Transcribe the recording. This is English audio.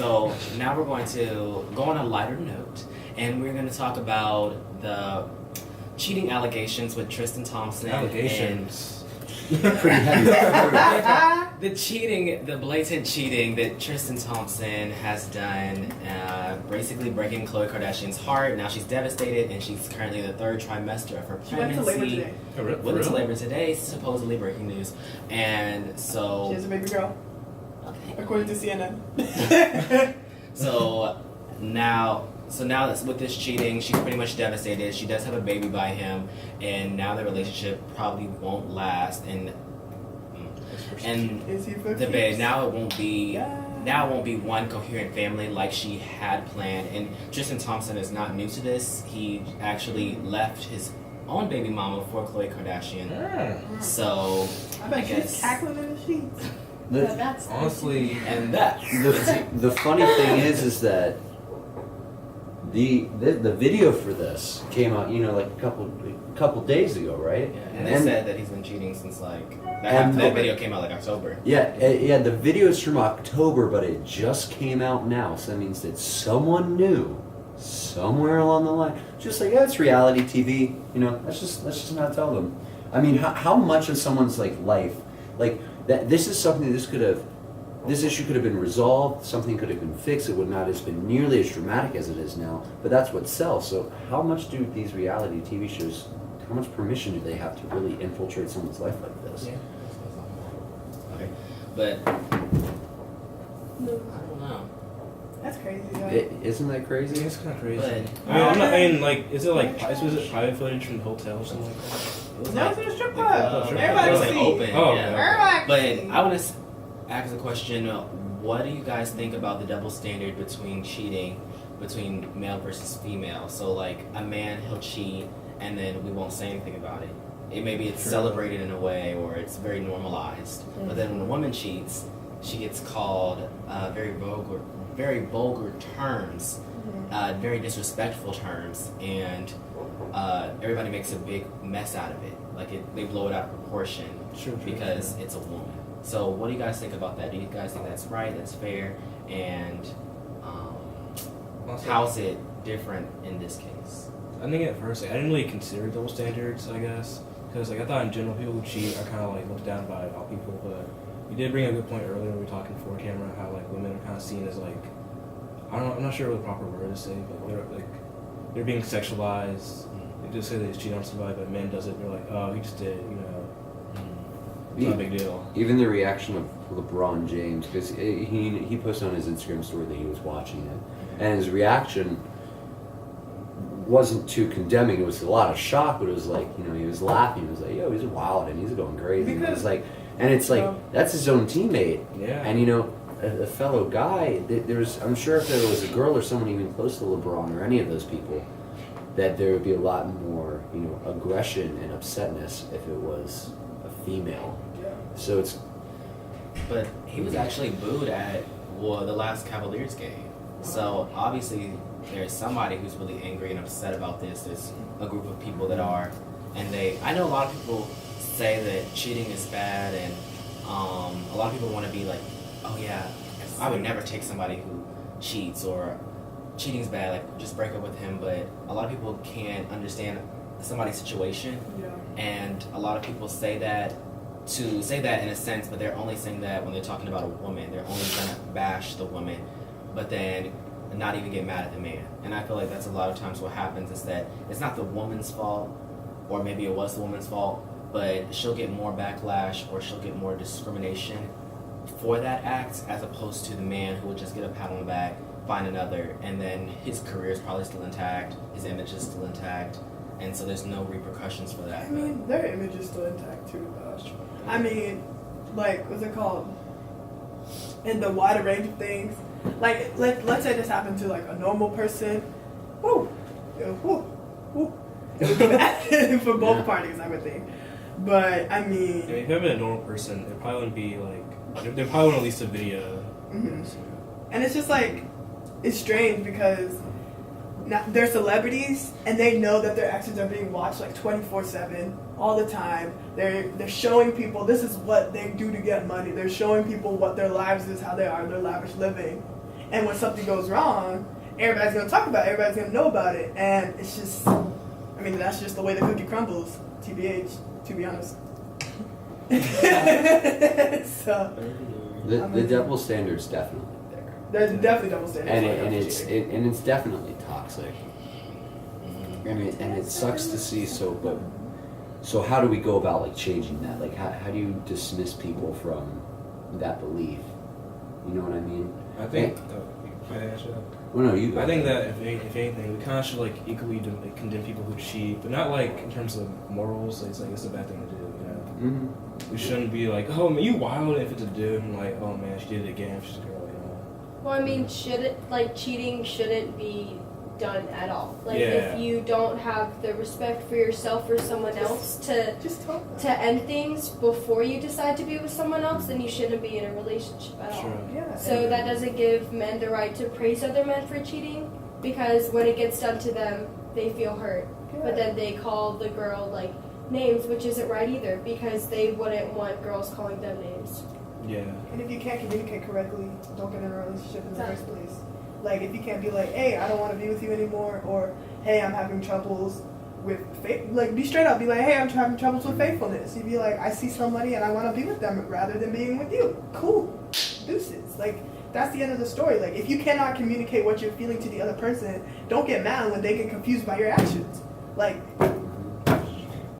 So now we're going to go on a lighter note, and we're going to talk about the cheating allegations with Tristan Thompson. Allegations. Pretty heavy. The blatant cheating that Tristan Thompson has done, basically breaking Khloe Kardashian's heart. Now she's devastated, and she's currently in the third trimester of her pregnancy. She went to labor today. Went into labor today, supposedly breaking news. And so... She has a baby girl. Okay. According to CNN. So now that's with this cheating, she's pretty much devastated. She does have a baby by him, and now the relationship probably won't last. And Is he for the keeps? babe now it won't be. Yeah. Now it won't be one coherent family like she had planned. And Tristan Thompson is not new to this. He actually left his own baby mama for Khloe Kardashian. So I bet guess she's cackling in the sheets. That's Honestly, and that The funny thing is that the video for this came out, like a couple days ago, right? yeah, and they said that he's been cheating since like And- that video came out like October. Yeah, the video is from October, but it just came out now, so that means that someone knew somewhere along the line. Just like, it's reality TV, let's just not tell them. I mean, how much of someone's life, that this is something this issue could have been resolved, something could have been fixed, it would not have been nearly as dramatic as it is now, but that's what sells. So how much do these reality TV shows, how much permission do they have to really infiltrate someone's life like this? Yeah. Okay, but I don't know. That's crazy. Right? Isn't that crazy? it's kind of crazy. But is it like private footage from the hotel or something like that? it was No, like, it's in a strip the club. club. Everybody It was like see. open. Oh, yeah. okay. Everybody But see. I want to ask a question. What do you guys think about the double standard between cheating between male versus female? So like a man, he'll cheat and then we won't say anything about it. Maybe it's celebrated in a way or it's very normalized. But then when a woman cheats, she gets called very vulgar terms, very disrespectful terms, and everybody makes a big mess out of it. They blow it out of proportion because it's a woman. So what do you guys think about that? Do you guys think that's right, that's fair, and how's it different in this case? I think at first, I didn't really consider double standards, I guess, because I thought in general people who cheat are kind of looked down by all people. But you did bring a good point earlier when we were talking before camera, how women are kind of seen as I'm not sure what the proper word to say, but they're being sexualized. They just say they cheat on somebody, but men does it. They're like, oh, he just did, It's not a big deal. Even the reaction of LeBron James, because he posted on his Instagram story that he was watching it, and his reaction wasn't too condemning. It was a lot of shock, but it was he was laughing. He was like, yo, he's wild and he's going crazy. And it's that's his own teammate. Yeah. And a fellow guy. I'm sure if there was a girl or someone even close to LeBron or any of those people, that there would be a lot more aggression and upsetness if it was a female. So it's. But he was actually booed at the last Cavaliers game. So obviously there's somebody who's really angry and upset about this. There's a group of people that are, and I know a lot of people say that cheating is bad, and a lot of people want to be like, oh yeah, I would never take somebody who cheats, or cheating's bad, just break up with him. But a lot of people can't understand somebody's situation, and a lot of people say that in a sense, but they're only saying that when they're talking about a woman. They're only gonna bash the woman, but then not even get mad at the man. And I feel like that's a lot of times what happens, is that it's not the woman's fault, or maybe it was the woman's fault, but she'll get more backlash or she'll get more discrimination for that act, as opposed to the man who will just get a pat on the back, find another, and then his career is probably still intact, his image is still intact, and so there's no repercussions for that. I mean, their image is still intact too, though. I mean, what's it called? In the wider range of things, let's say this happened to a normal person, it would be bad for both parties, I would think. But I mean, if you have been a normal person, it probably wouldn't be they probably wouldn't release a video. And it's just it's strange because now they're celebrities and they know that their actions are being watched 24/7 all the time. They're showing people this is what they do to get money. They're showing people what their lives is, how they are, their lavish living. And when something goes wrong, everybody's gonna talk about it, everybody's gonna know about it. And it's just, I mean, that's just the way the cookie crumbles, TBH, to be honest. So, The double standard's definitely there. there's definitely double standards. And it's definitely toxic. And it sucks to see. So how do we go about like changing that? Like how do you dismiss people from that belief? You know what I mean? I think. Well, no, you go. I think that if anything, we kind of should like equally condemn people who cheat, but not like in terms of morals. It's like it's a bad thing to do. You know. Mm-hmm. We shouldn't be like, oh man, you wild if it's a dude, and like, oh man, she did it again if she's a girl. You know. Well, I mean, cheating shouldn't be done at all. Like, Yeah. if you don't have the respect for yourself or someone else to end things before you decide to be with someone else, then you shouldn't be in a relationship at all. Sure. Yeah. So that doesn't give men the right to praise other men for cheating, because when it gets done to them, they feel hurt. But then they call the girl like names, which isn't right either, because they wouldn't want girls calling them names. Yeah. And if you can't communicate correctly, don't get in a relationship in the first place. Like, if you can't be like, hey, I don't want to be with you anymore, or hey, I'm having troubles with faith. Like, be straight up. Be like, hey, I'm having troubles with faithfulness. You'd be like, I see somebody and I want to be with them rather than being with you. Cool. Deuces. Like, that's the end of the story. Like, if you cannot communicate what you're feeling to the other person, don't get mad when they get confused by your actions. Like,